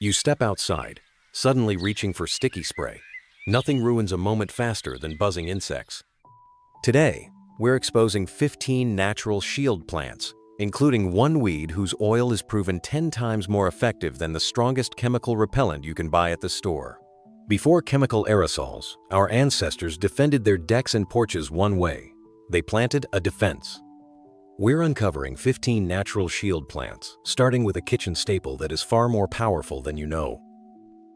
You step outside, suddenly reaching for sticky spray. Nothing ruins a moment faster than buzzing insects. Today, we're exposing 15 natural shield plants, including one weed whose oil is proven 10 times more effective than the strongest chemical repellent you can buy at the store. Before chemical aerosols, our ancestors defended their decks and porches one way. They planted a defense. We're uncovering 15 natural shield plants, starting with a kitchen staple that is far more powerful than you know.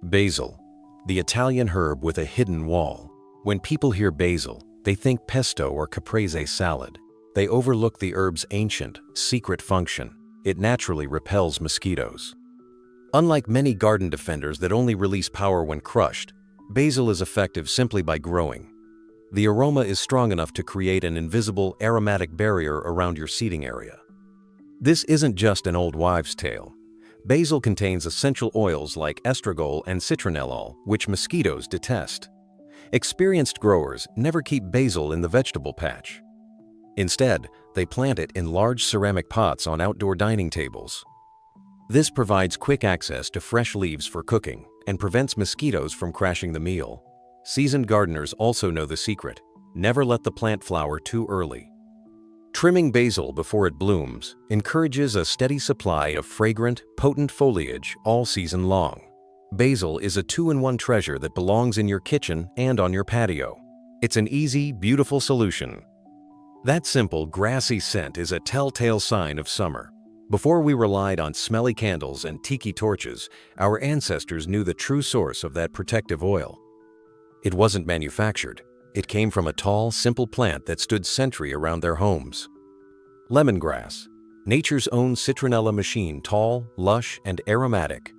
Basil, the Italian herb with a hidden wall. When people hear basil, they think pesto or caprese salad. They overlook the herb's ancient, secret function. It naturally repels mosquitoes. Unlike many garden defenders that only release power when crushed, basil is effective simply by growing. The aroma is strong enough to create an invisible, aromatic barrier around your seating area. This isn't just an old wives' tale. Basil contains essential oils like estragol and citronellol, which mosquitoes detest. Experienced growers never keep basil in the vegetable patch. Instead, they plant it in large ceramic pots on outdoor dining tables. This provides quick access to fresh leaves for cooking and prevents mosquitoes from crashing the meal. Seasoned gardeners also know the secret: never let the plant flower too early. Trimming basil before it blooms encourages a steady supply of fragrant, potent foliage all season long. Basil is a two-in-one treasure that belongs in your kitchen and on your patio. It's an easy, beautiful solution. That simple, grassy scent is a telltale sign of summer. Before we relied on smelly candles and tiki torches, our ancestors knew the true source of that protective oil. It wasn't manufactured. It came from a tall, simple plant that stood sentry around their homes. Lemongrass, nature's own citronella machine, tall, lush, and aromatic.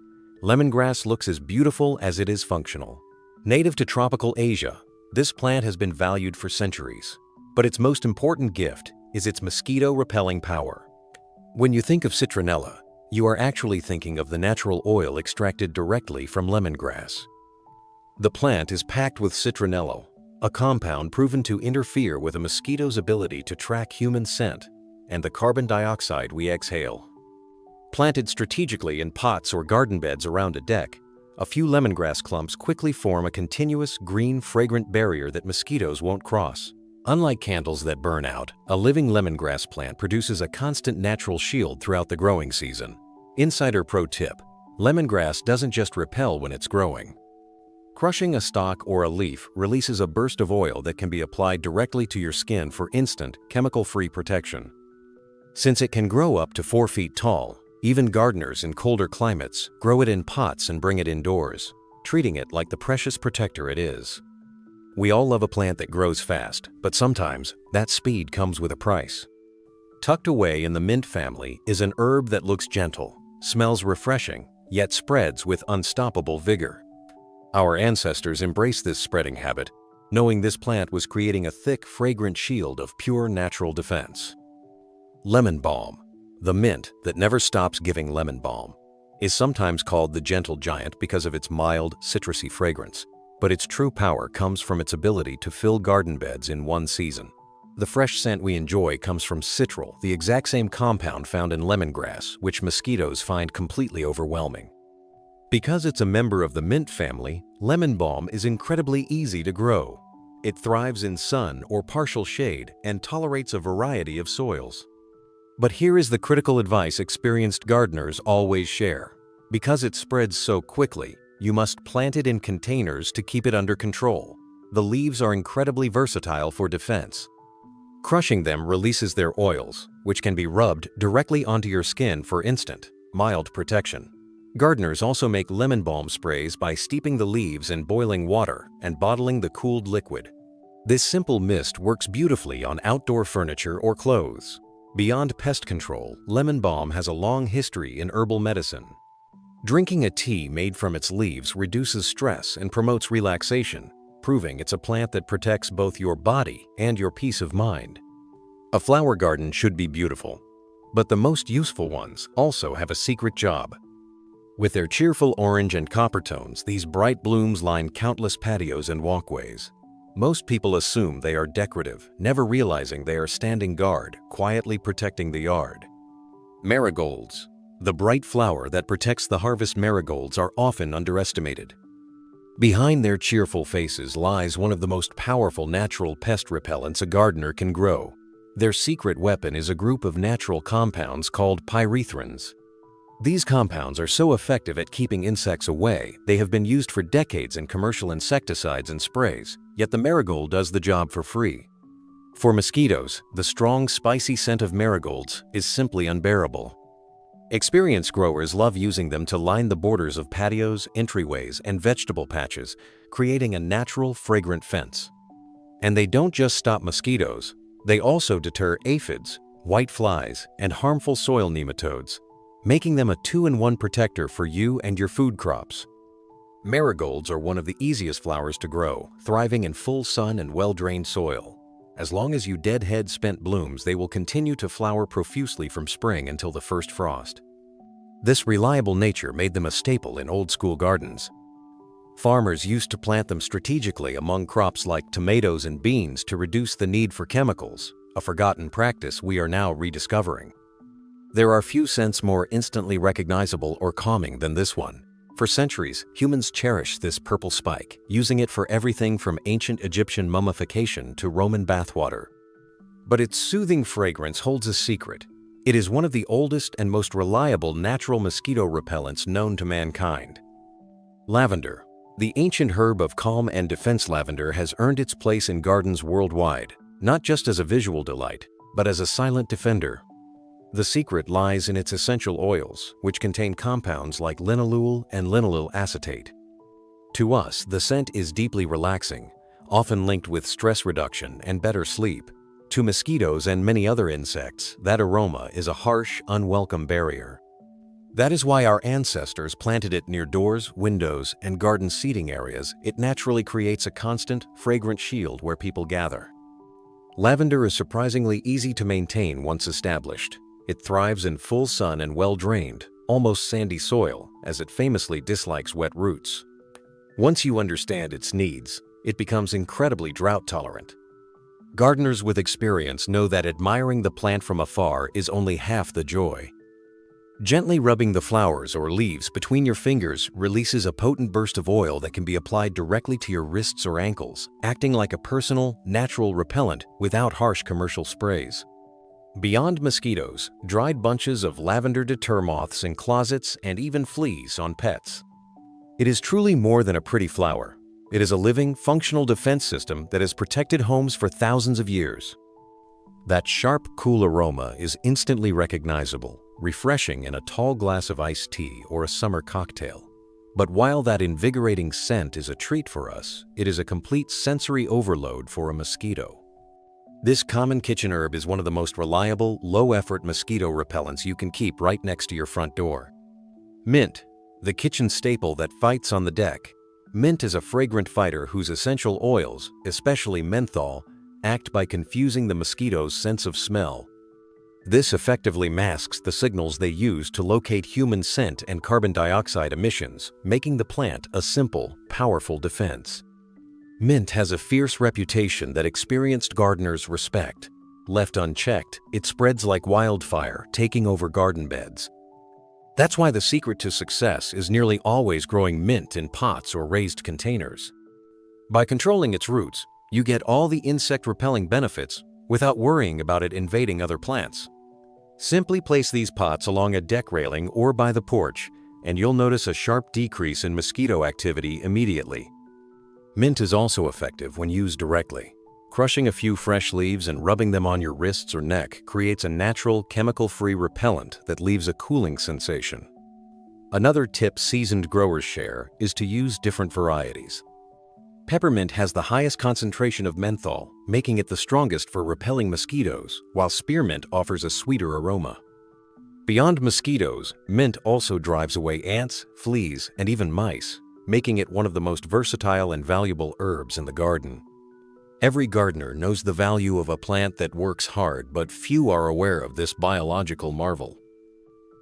Lemongrass looks as beautiful as it is functional. Native to tropical Asia, this plant has been valued for centuries. But its most important gift is its mosquito-repelling power. When you think of citronella, you are actually thinking of the natural oil extracted directly from lemongrass. The plant is packed with citronellol, a compound proven to interfere with a mosquito's ability to track human scent and the carbon dioxide we exhale. Planted strategically in pots or garden beds around a deck, a few lemongrass clumps quickly form a continuous, green, fragrant barrier that mosquitoes won't cross. Unlike candles that burn out, a living lemongrass plant produces a constant natural shield throughout the growing season. Insider pro tip: lemongrass doesn't just repel when it's growing. Crushing a stalk or a leaf releases a burst of oil that can be applied directly to your skin for instant, chemical-free protection. Since it can grow up to 4 feet tall, even gardeners in colder climates grow it in pots and bring it indoors, treating it like the precious protector it is. We all love a plant that grows fast, but sometimes that speed comes with a price. Tucked away in the mint family is an herb that looks gentle, smells refreshing, yet spreads with unstoppable vigor. Our ancestors embraced this spreading habit, knowing this plant was creating a thick, fragrant shield of pure natural defense. Lemon balm, the mint that never stops giving lemon balm, is sometimes called the gentle giant because of its mild, citrusy fragrance, but its true power comes from its ability to fill garden beds in one season. The fresh scent we enjoy comes from citral, the exact same compound found in lemongrass, which mosquitoes find completely overwhelming. Because it's a member of the mint family, lemon balm is incredibly easy to grow. It thrives in sun or partial shade and tolerates a variety of soils. But here is the critical advice experienced gardeners always share. Because it spreads so quickly, you must plant it in containers to keep it under control. The leaves are incredibly versatile for defense. Crushing them releases their oils, which can be rubbed directly onto your skin for instant, mild protection. Gardeners also make lemon balm sprays by steeping the leaves in boiling water and bottling the cooled liquid. This simple mist works beautifully on outdoor furniture or clothes. Beyond pest control, lemon balm has a long history in herbal medicine. Drinking a tea made from its leaves reduces stress and promotes relaxation, proving it's a plant that protects both your body and your peace of mind. A flower garden should be beautiful, but the most useful ones also have a secret job. With their cheerful orange and copper tones, these bright blooms line countless patios and walkways. Most people assume they are decorative, never realizing they are standing guard, quietly protecting the yard. Marigolds, The bright flower that protects the harvest marigolds are often underestimated. Behind their cheerful faces lies one of the most powerful natural pest repellents a gardener can grow. Their secret weapon is a group of natural compounds called pyrethrins. These compounds are so effective at keeping insects away, they have been used for decades in commercial insecticides and sprays, yet the marigold does the job for free. For mosquitoes, the strong, spicy scent of marigolds is simply unbearable. Experienced growers love using them to line the borders of patios, entryways, and vegetable patches, creating a natural, fragrant fence. And they don't just stop mosquitoes, they also deter aphids, white flies, and harmful soil nematodes, making them a two-in-one protector for you and your food crops. Marigolds are one of the easiest flowers to grow, thriving in full sun and well-drained soil. As long as you deadhead spent blooms, they will continue to flower profusely from spring until the first frost. This reliable nature made them a staple in old-school gardens. Farmers used to plant them strategically among crops like tomatoes and beans to reduce the need for chemicals, a forgotten practice we are now rediscovering. There are few scents more instantly recognizable or calming than this one. For centuries, humans cherished this purple spike, using it for everything from ancient Egyptian mummification to Roman bathwater. But its soothing fragrance holds a secret. It is one of the oldest and most reliable natural mosquito repellents known to mankind. Lavender. The ancient herb of calm and defense, lavender has earned its place in gardens worldwide, not just as a visual delight, but as a silent defender. The secret lies in its essential oils, which contain compounds like linalool and linalool acetate. To us, the scent is deeply relaxing, often linked with stress reduction and better sleep. To mosquitoes and many other insects, that aroma is a harsh, unwelcome barrier. That is why our ancestors planted it near doors, windows, and garden seating areas. It naturally creates a constant, fragrant shield where people gather. Lavender is surprisingly easy to maintain once established. It thrives in full sun and well-drained, almost sandy soil, as it famously dislikes wet roots. Once you understand its needs, it becomes incredibly drought-tolerant. Gardeners with experience know that admiring the plant from afar is only half the joy. Gently rubbing the flowers or leaves between your fingers releases a potent burst of oil that can be applied directly to your wrists or ankles, acting like a personal, natural repellent without harsh commercial sprays. Beyond mosquitoes, dried bunches of lavender deter moths in closets and even fleas on pets. It is truly more than a pretty flower. It is a living, functional defense system that has protected homes for thousands of years. That sharp, cool aroma is instantly recognizable, refreshing in a tall glass of iced tea or a summer cocktail. But while that invigorating scent is a treat for us, it is a complete sensory overload for a mosquito. This common kitchen herb is one of the most reliable, low-effort mosquito repellents you can keep right next to your front door. Mint, the kitchen staple that fights on the deck. Mint is a fragrant fighter whose essential oils, especially menthol, act by confusing the mosquito's sense of smell. This effectively masks the signals they use to locate human scent and carbon dioxide emissions, making the plant a simple, powerful defense. Mint has a fierce reputation that experienced gardeners respect. Left unchecked, it spreads like wildfire, taking over garden beds. That's why the secret to success is nearly always growing mint in pots or raised containers. By controlling its roots, you get all the insect-repelling benefits without worrying about it invading other plants. Simply place these pots along a deck railing or by the porch, and you'll notice a sharp decrease in mosquito activity immediately. Mint is also effective when used directly. Crushing a few fresh leaves and rubbing them on your wrists or neck creates a natural, chemical-free repellent that leaves a cooling sensation. Another tip seasoned growers share is to use different varieties. Peppermint has the highest concentration of menthol, making it the strongest for repelling mosquitoes, while spearmint offers a sweeter aroma. Beyond mosquitoes, mint also drives away ants, fleas, and even mice, making it one of the most versatile and valuable herbs in the garden. Every gardener knows the value of a plant that works hard, but few are aware of this biological marvel.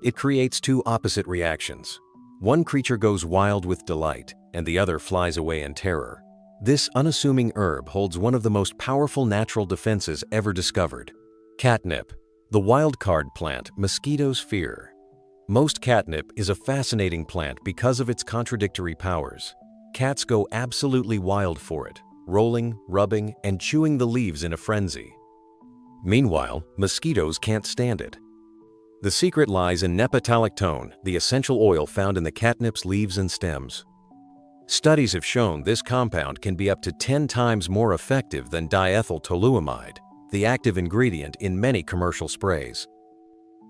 It creates two opposite reactions. One creature goes wild with delight, and the other flies away in terror. This unassuming herb holds one of the most powerful natural defenses ever discovered: catnip, the wild card plant mosquitoes fear. Most catnip is a fascinating plant because of its contradictory powers. Cats go absolutely wild for it, rolling, rubbing, and chewing the leaves in a frenzy. Meanwhile, mosquitoes can't stand it. The secret lies in nepetalactone, the essential oil found in the catnip's leaves and stems. Studies have shown this compound can be up to 10 times more effective than diethyltoluamide, the active ingredient in many commercial sprays.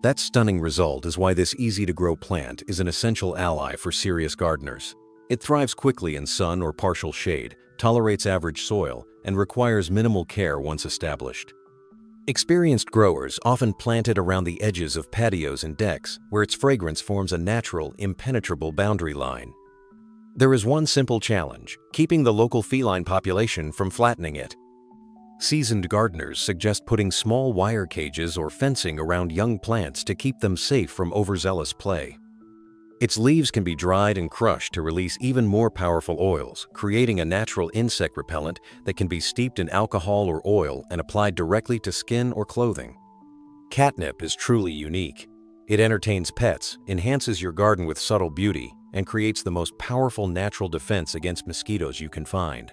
That stunning result is why this easy-to-grow plant is an essential ally for serious gardeners. It thrives quickly in sun or partial shade, tolerates average soil, and requires minimal care once established. Experienced growers often plant it around the edges of patios and decks, where its fragrance forms a natural, impenetrable boundary line. There is one simple challenge: keeping the local feline population from flattening it. Seasoned gardeners suggest putting small wire cages or fencing around young plants to keep them safe from overzealous play. Its leaves can be dried and crushed to release even more powerful oils, creating a natural insect repellent that can be steeped in alcohol or oil and applied directly to skin or clothing. Catnip is truly unique. It entertains pets, enhances your garden with subtle beauty, and creates the most powerful natural defense against mosquitoes you can find.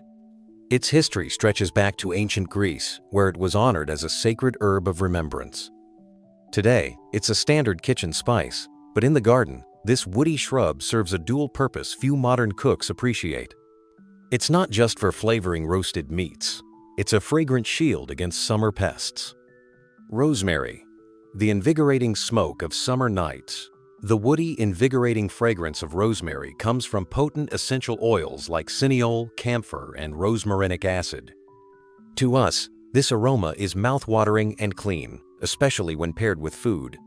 Its history stretches back to ancient Greece, where it was honored as a sacred herb of remembrance. Today, it's a standard kitchen spice, but in the garden, this woody shrub serves a dual purpose few modern cooks appreciate. It's not just for flavoring roasted meats. It's a fragrant shield against summer pests. Rosemary, the invigorating smoke of summer nights. The woody, invigorating fragrance of rosemary comes from potent essential oils like cineole, camphor, and rosmarinic acid. To us, this aroma is mouth-watering and clean, especially when paired with food.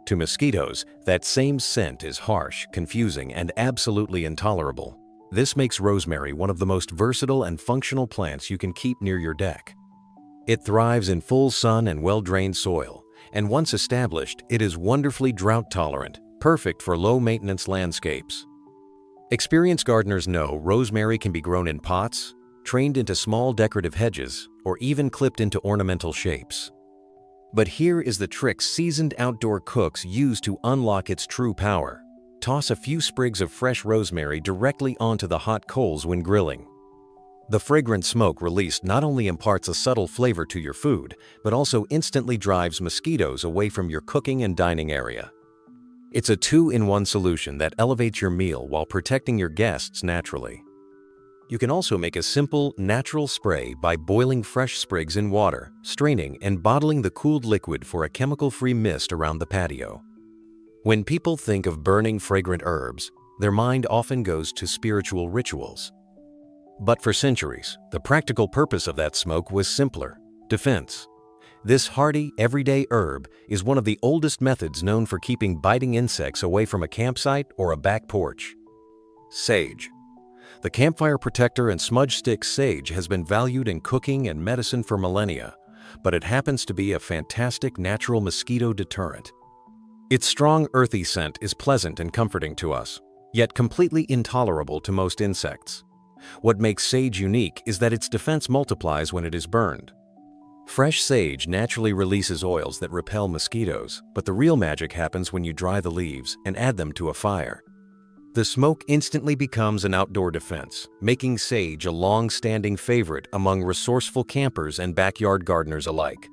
To mosquitoes, that same scent is harsh, confusing, and absolutely intolerable. This makes rosemary one of the most versatile and functional plants you can keep near your deck. It thrives in full sun and well-drained soil, and once established, it is wonderfully drought-tolerant, perfect for low-maintenance landscapes. Experienced gardeners know rosemary can be grown in pots, trained into small decorative hedges, or even clipped into ornamental shapes. But here is the trick seasoned outdoor cooks use to unlock its true power. Toss a few sprigs of fresh rosemary directly onto the hot coals when grilling. The fragrant smoke released not only imparts a subtle flavor to your food, but also instantly drives mosquitoes away from your cooking and dining area. It's a two-in-one solution that elevates your meal while protecting your guests naturally. You can also make a simple, natural spray by boiling fresh sprigs in water, straining, and bottling the cooled liquid for a chemical-free mist around the patio. When people think of burning fragrant herbs, their mind often goes to spiritual rituals. But for centuries, the practical purpose of that smoke was simpler: defense. This hardy, everyday herb is one of the oldest methods known for keeping biting insects away from a campsite or a back porch. Sage. The campfire protector and smudge stick sage has been valued in cooking and medicine for millennia, but it happens to be a fantastic natural mosquito deterrent. Its strong, earthy scent is pleasant and comforting to us, yet completely intolerable to most insects. What makes sage unique is that its defense multiplies when it is burned. Fresh sage naturally releases oils that repel mosquitoes, but the real magic happens when you dry the leaves and add them to a fire. The smoke instantly becomes an outdoor defense, making sage a long-standing favorite among resourceful campers and backyard gardeners alike.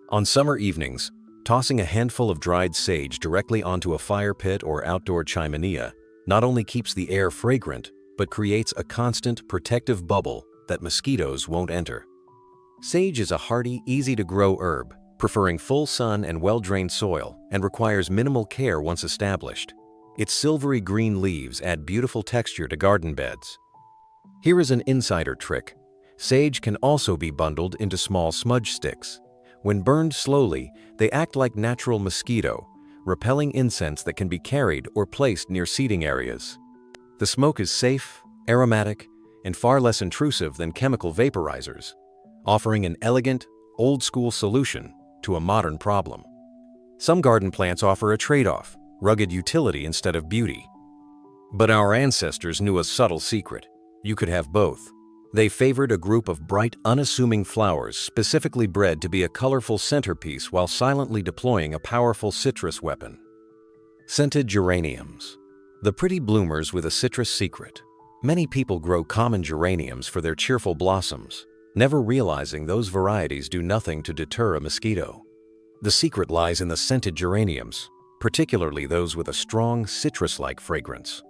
On summer evenings, tossing a handful of dried sage directly onto a fire pit or outdoor chimenea not only keeps the air fragrant, but creates a constant, protective bubble that mosquitoes won't enter. Sage is a hardy, easy-to-grow herb, preferring full sun and well-drained soil, and requires minimal care once established. Its silvery green leaves add beautiful texture to garden beds. Here is an insider trick. Sage can also be bundled into small smudge sticks. When burned slowly, they act like natural mosquito, repelling incense that can be carried or placed near seating areas. The smoke is safe, aromatic, and far less intrusive than chemical vaporizers, offering an elegant, old-school solution to a modern problem. Some garden plants offer a trade-off: rugged utility instead of beauty. But our ancestors knew a subtle secret. You could have both. They favored a group of bright, unassuming flowers specifically bred to be a colorful centerpiece while silently deploying a powerful citrus weapon. Scented geraniums. The pretty bloomers with a citrus secret. Many people grow common geraniums for their cheerful blossoms, never realizing those varieties do nothing to deter a mosquito. The secret lies in the scented geraniums, particularly those with a strong citrus-like fragrance.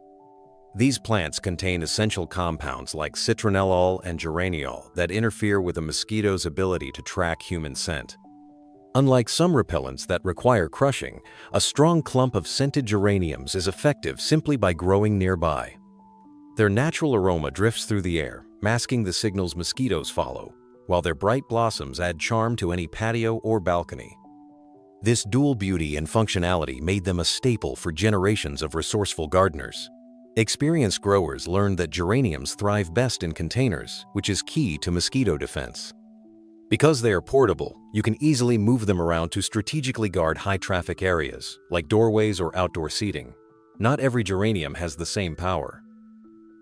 These plants contain essential compounds like citronellol and geraniol that interfere with a mosquito's ability to track human scent. Unlike some repellents that require crushing, a strong clump of scented geraniums is effective simply by growing nearby. Their natural aroma drifts through the air, masking the signals mosquitoes follow, while their bright blossoms add charm to any patio or balcony. This dual beauty and functionality made them a staple for generations of resourceful gardeners. Experienced growers learned that geraniums thrive best in containers, which is key to mosquito defense. Because they are portable, you can easily move them around to strategically guard high-traffic areas, like doorways or outdoor seating. Not every geranium has the same power.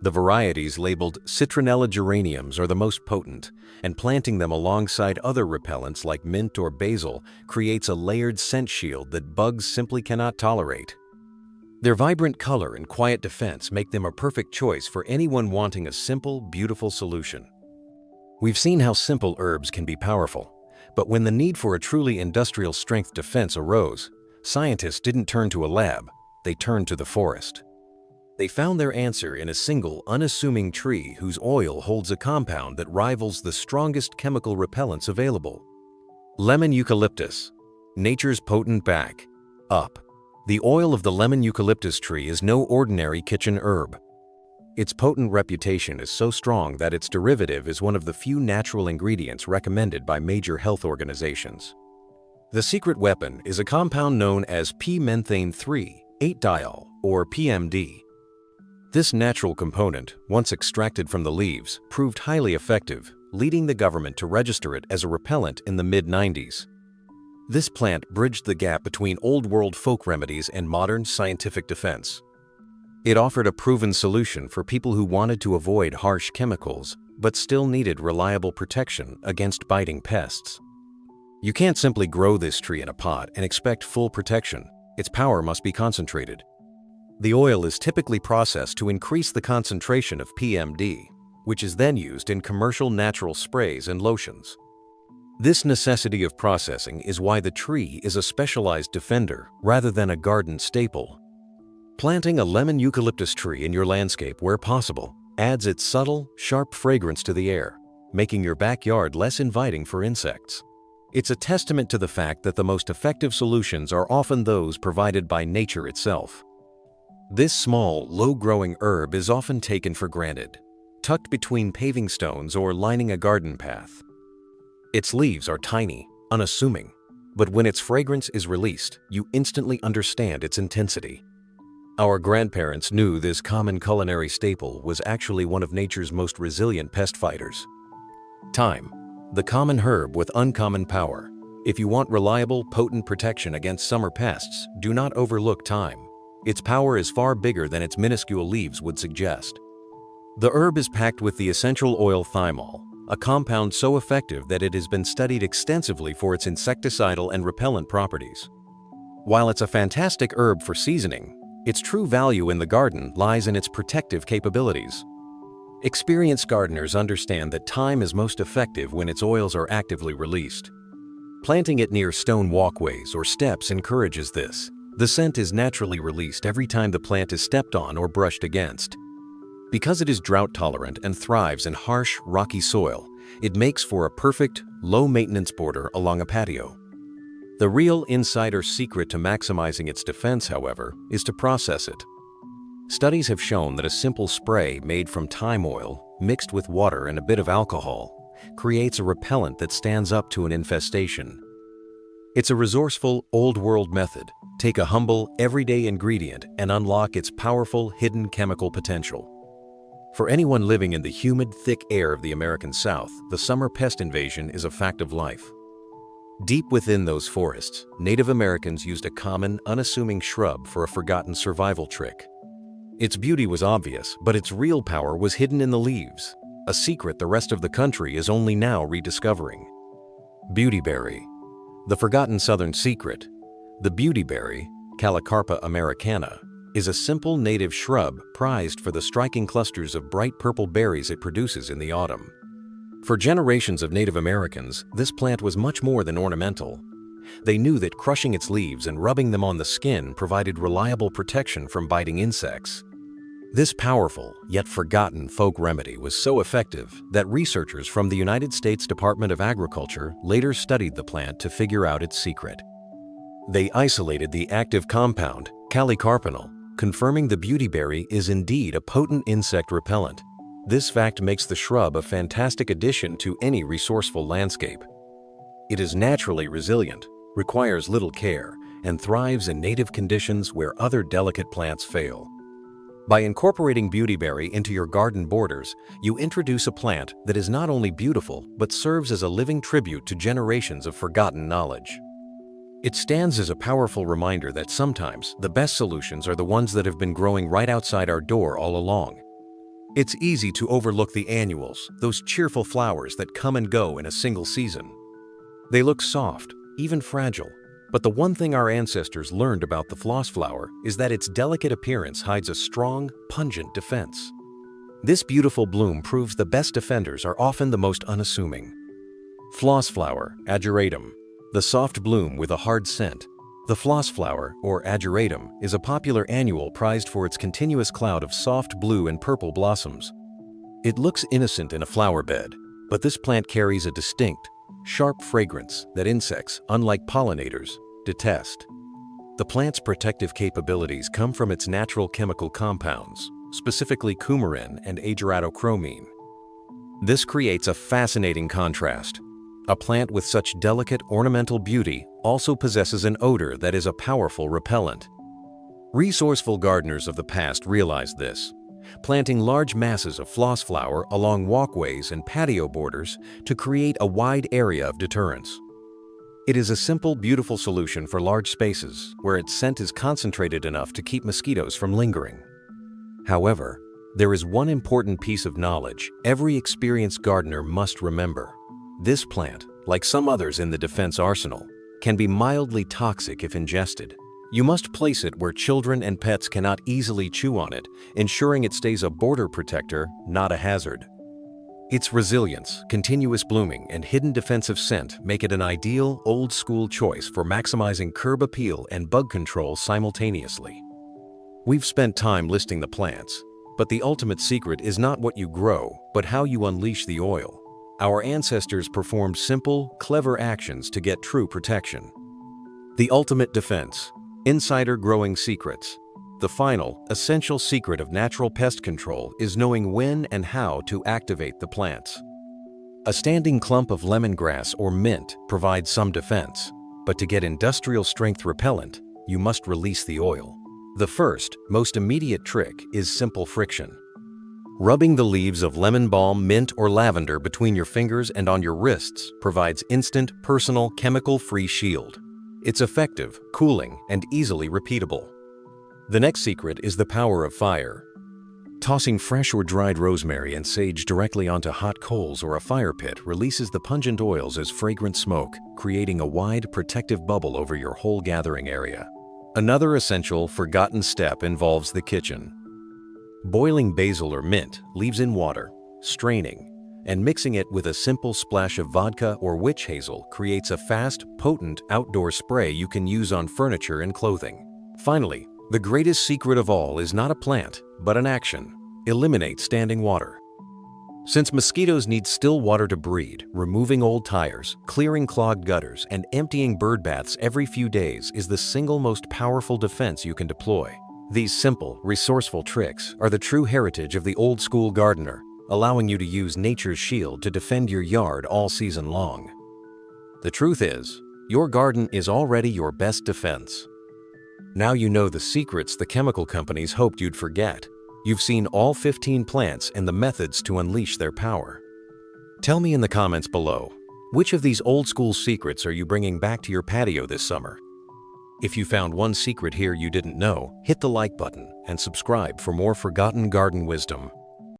The varieties labeled citronella geraniums are the most potent, and planting them alongside other repellents like mint or basil creates a layered scent shield that bugs simply cannot tolerate. Their vibrant color and quiet defense make them a perfect choice for anyone wanting a simple, beautiful solution. We've seen how simple herbs can be powerful, but when the need for a truly industrial-strength defense arose, scientists didn't turn to a lab, they turned to the forest. They found their answer in a single, unassuming tree whose oil holds a compound that rivals the strongest chemical repellents available. Lemon eucalyptus, nature's potent back up. The oil of the lemon eucalyptus tree is no ordinary kitchen herb. Its potent reputation is so strong that its derivative is one of the few natural ingredients recommended by major health organizations. The secret weapon is a compound known as p-menthane 3,8-diol, or PMD. This natural component, once extracted from the leaves, proved highly effective, leading the government to register it as a repellent in the mid-90s. This plant bridged the gap between old-world folk remedies and modern scientific defense. It offered a proven solution for people who wanted to avoid harsh chemicals but still needed reliable protection against biting pests. You can't simply grow this tree in a pot and expect full protection. Its power must be concentrated. The oil is typically processed to increase the concentration of PMD, which is then used in commercial natural sprays and lotions. This necessity of processing is why the tree is a specialized defender rather than a garden staple. Planting a lemon eucalyptus tree in your landscape where possible adds its subtle, sharp fragrance to the air, making your backyard less inviting for insects. It's a testament to the fact that the most effective solutions are often those provided by nature itself. This small, low-growing herb is often taken for granted, tucked between paving stones or lining a garden path. Its leaves are tiny, unassuming, but when its fragrance is released, you instantly understand its intensity. Our grandparents knew this common culinary staple was actually one of nature's most resilient pest fighters. Thyme, the common herb with uncommon power. If you want reliable, potent protection against summer pests, do not overlook thyme. Its power is far bigger than its minuscule leaves would suggest. The herb is packed with the essential oil thymol, a compound so effective that it has been studied extensively for its insecticidal and repellent properties. While it's a fantastic herb for seasoning, its true value in the garden lies in its protective capabilities. Experienced gardeners understand that thyme is most effective when its oils are actively released. Planting it near stone walkways or steps encourages this. The scent is naturally released every time the plant is stepped on or brushed against. Because it is drought-tolerant and thrives in harsh, rocky soil, it makes for a perfect, low-maintenance border along a patio. The real insider secret to maximizing its defense, however, is to process it. Studies have shown that a simple spray made from thyme oil, mixed with water and a bit of alcohol, creates a repellent that stands up to an infestation. It's a resourceful, old-world method. Take a humble, everyday ingredient and unlock its powerful, hidden chemical potential. For anyone living in the humid, thick air of the American South, the summer pest invasion is a fact of life. Deep within those forests, Native Americans used a common, unassuming shrub for a forgotten survival trick. Its beauty was obvious, but its real power was hidden in the leaves, a secret the rest of the country is only now rediscovering. Beautyberry. The forgotten southern secret. The beautyberry, Calicarpa americana, is a simple native shrub prized for the striking clusters of bright purple berries it produces in the autumn. For generations of Native Americans, this plant was much more than ornamental. They knew that crushing its leaves and rubbing them on the skin provided reliable protection from biting insects. This powerful, yet forgotten folk remedy was so effective that researchers from the United States Department of Agriculture later studied the plant to figure out its secret. They isolated the active compound, calicarpanol, confirming the beautyberry is indeed a potent insect repellent. This fact makes the shrub a fantastic addition to any resourceful landscape. It is naturally resilient, requires little care, and thrives in native conditions where other delicate plants fail. By incorporating beautyberry into your garden borders, you introduce a plant that is not only beautiful but serves as a living tribute to generations of forgotten knowledge. It stands as a powerful reminder that sometimes the best solutions are the ones that have been growing right outside our door all along. It's easy to overlook the annuals, those cheerful flowers that come and go in a single season. They look soft, even fragile. But the one thing our ancestors learned about the floss flower is that its delicate appearance hides a strong, pungent defense. This beautiful bloom proves the best defenders are often the most unassuming. Floss flower, ageratum, the soft bloom with a hard scent. The floss flower, or ageratum, is a popular annual prized for its continuous cloud of soft blue and purple blossoms. It looks innocent in a flower bed, but this plant carries a distinct, sharp fragrance that insects, unlike pollinators, detest. The plant's protective capabilities come from its natural chemical compounds, specifically coumarin and ageratochromine. This creates a fascinating contrast. A plant with such delicate ornamental beauty also possesses an odor that is a powerful repellent. Resourceful gardeners of the past realized this, planting large masses of floss flower along walkways and patio borders to create a wide area of deterrence. It is a simple, beautiful solution for large spaces where its scent is concentrated enough to keep mosquitoes from lingering. However, there is one important piece of knowledge every experienced gardener must remember. This plant, like some others in the defense arsenal, can be mildly toxic if ingested. You must place it where children and pets cannot easily chew on it, ensuring it stays a border protector, not a hazard. Its resilience, continuous blooming, and hidden defensive scent make it an ideal, old-school choice for maximizing curb appeal and bug control simultaneously. We've spent time listing the plants, but the ultimate secret is not what you grow, but how you unleash the oil. Our ancestors performed simple, clever actions to get true protection. The ultimate defense, insider growing secrets. The final, essential secret of natural pest control is knowing when and how to activate the plants. A standing clump of lemongrass or mint provides some defense, but to get industrial-strength repellent, you must release the oil. The first, most immediate trick is simple friction. Rubbing the leaves of lemon balm, mint, or lavender between your fingers and on your wrists provides instant, personal, chemical-free shield. It's effective, cooling, and easily repeatable. The next secret is the power of fire. Tossing fresh or dried rosemary and sage directly onto hot coals or a fire pit releases the pungent oils as fragrant smoke, creating a wide, protective bubble over your whole gathering area. Another essential, forgotten step involves the kitchen. Boiling basil or mint, leaves in water, straining, and mixing it with a simple splash of vodka or witch hazel creates a fast, potent outdoor spray you can use on furniture and clothing. Finally, the greatest secret of all is not a plant, but an action. Eliminate standing water. Since mosquitoes need still water to breed, removing old tires, clearing clogged gutters, and emptying bird baths every few days is the single most powerful defense you can deploy. These simple, resourceful tricks are the true heritage of the old-school gardener, allowing you to use nature's shield to defend your yard all season long. The truth is, your garden is already your best defense. Now you know the secrets the chemical companies hoped you'd forget. You've seen all 15 plants and the methods to unleash their power. Tell me in the comments below, which of these old-school secrets are you bringing back to your patio this summer? If you found one secret here you didn't know, hit the like button and subscribe for more forgotten garden wisdom.